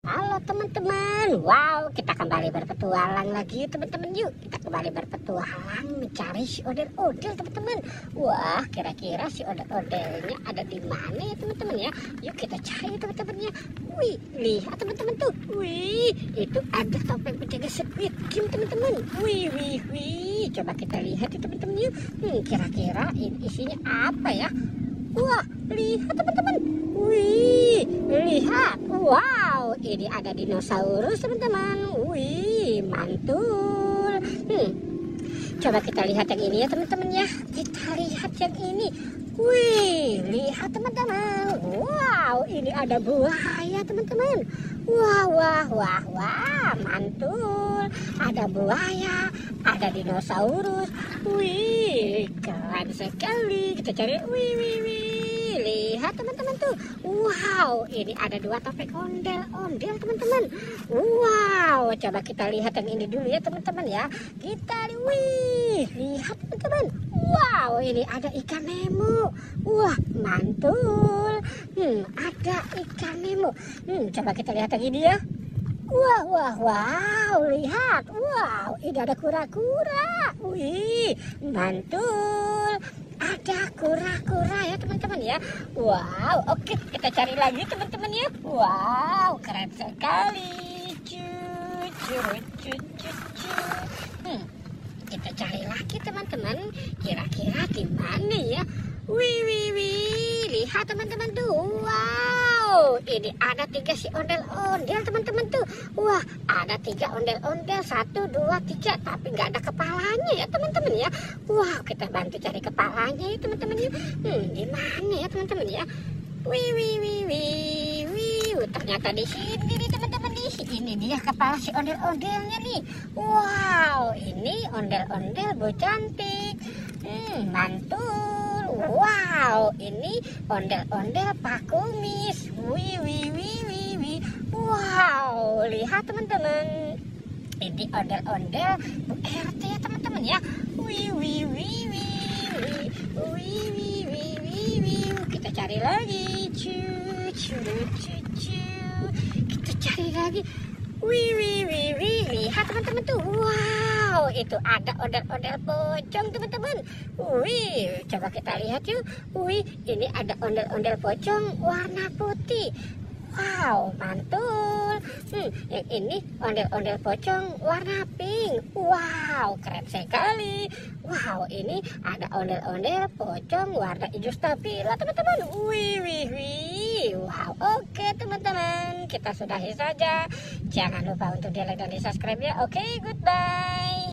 Halo teman-teman, wow kita kembali berpetualang lagi teman-teman. Yuk kita kembali berpetualang mencari si odel-odel teman-teman. Wah kira-kira si odel-odelnya ada di mana ya teman-teman ya. Yuk kita cari teman-teman ya. Wih lihat teman-teman tuh. Wih itu ada topeng penjaga Squid Game teman-teman. Wih coba kita lihat ya teman-teman yuk. Kira-kira isinya apa ya. Wah lihat teman-teman. Wih lihat, wow ini ada dinosaurus teman-teman. Wih mantul. Coba kita lihat yang ini ya teman-teman ya. Kita lihat yang ini. Wih lihat teman-teman. Wow ini ada buaya teman-teman. Wah mantul. Ada buaya, ada dinosaurus. Wih keren sekali. Kita cari. Wih lihat teman-teman tuh. Wow ini ada dua topeng ondel-ondel teman-teman. Wow coba kita lihat yang ini dulu ya teman-teman ya. Wih lihat teman-teman. Wow ini ada ikan Nemo. Wah mantul. Ada ikan Nemo. Coba kita lihat yang ini ya. Wow lihat. Wow ini ada kura-kura. Wih mantul. Ada kura-kura ya teman-teman ya. Wow oke kita cari lagi teman-teman ya. Wow keren sekali. Kita cari lagi teman-teman. Kira-kira di mana ya. Wih lihat teman-teman tuh. Wow ini ada 3 si ondel-ondel teman-teman tuh. Wah ada 3 ondel-ondel, 1, 2, 3, tapi nggak ada kepalanya ya teman-teman ya. Wow kita bantu cari kepalanya ya teman-teman ya. Di mana ya teman-teman ya. Wih ternyata di sini nih teman-teman nih. Ini dia kepala si ondel-ondelnya nih. Wow ini ondel-ondel bu cantik. Mantul. Wow ini ondel-ondel Pak Kumis. Wih. Wow lihat teman-teman. Ini ondel-ondel Bu RT ya teman-teman ya. Wih. Kita cari lagi. Kita cari lagi. Wih. Lihat teman-teman tuh. Wow itu ada ondel-ondel pocong teman-teman. Wih coba kita lihat yuk. Wih ini ada ondel-ondel pocong warna putih. Wow mantul. Yang ini ondel-ondel pocong warna pink. Wow keren sekali. Wow ini ada ondel-ondel pocong warna hijau stabila teman-teman. Wih. Wow oke teman-teman kita sudahi saja. Jangan lupa untuk di like dan di subscribe ya. Oke goodbye.